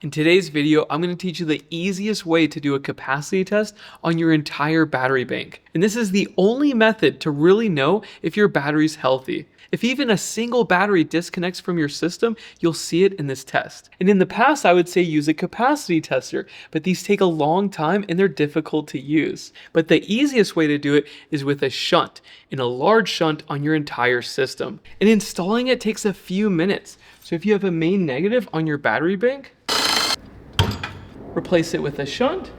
In today's video, I'm going to teach you the easiest way to do a capacity test on your entire battery bank. And this is the only method to really know if your battery's healthy. If even a single battery disconnects from your system, you'll see it in this test. And in the past, I would say use a capacity tester, but these take a long time and they're difficult to use. But the easiest way to do it is with a shunt, and a large shunt on your entire system. And installing it takes a few minutes. So if you have a main negative on your battery bank, replace it with a shunt,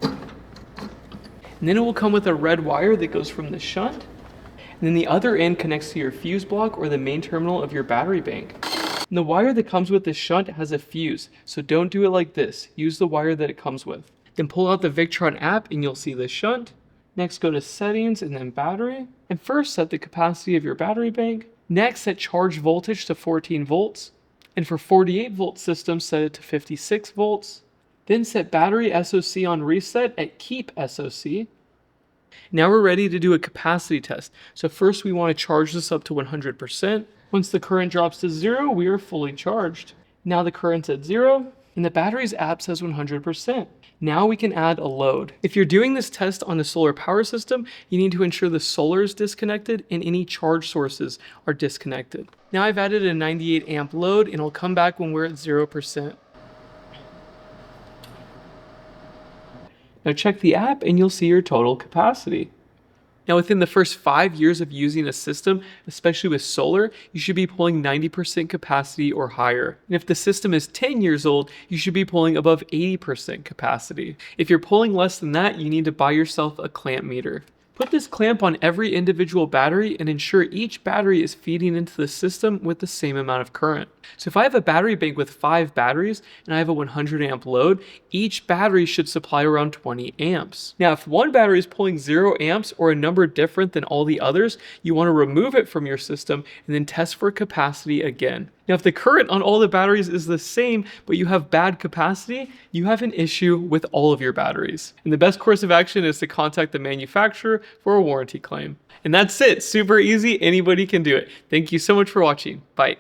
and then it will come with a red wire that goes from the shunt, and then the other end connects to your fuse block or the main terminal of your battery bank. And the wire that comes with the shunt has a fuse, so don't do it like this. Use the wire that it comes with. Then pull out the Victron app and you'll see the shunt. Next, go to settings and then battery, and first set the capacity of your battery bank. Next, set charge voltage to 14 volts, and for 48 volt systems, set it to 56 volts. Then set battery SOC on reset at keep SOC. Now we're ready to do a capacity test. So first we want to charge this up to 100%. Once the current drops to 0, we are fully charged. Now the current's at 0 and the battery's app says 100%. Now we can add a load. If you're doing this test on a solar power system, you need to ensure the solar is disconnected and any charge sources are disconnected. Now I've added a 98 amp load and it'll come back when we're at 0%. Now check the app and you'll see your total capacity. Now within the first 5 years of using a system, especially with solar, you should be pulling 90% capacity or higher. And if the system is 10 years old, you should be pulling above 80% capacity. If you're pulling less than that, you need to buy yourself a clamp meter. Put this clamp on every individual battery and ensure each battery is feeding into the system with the same amount of current. So if I have a battery bank with 5 batteries and I have a 100 amp load, each battery should supply around 20 amps. Now if one battery is pulling 0 amps or a number different than all the others, you want to remove it from your system and then test for capacity again. Now if the current on all the batteries is the same, but you have bad capacity, you have an issue with all of your batteries. And the best course of action is to contact the manufacturer for a warranty claim. And that's it, super easy, anybody can do it. Thank you so much for watching, bye.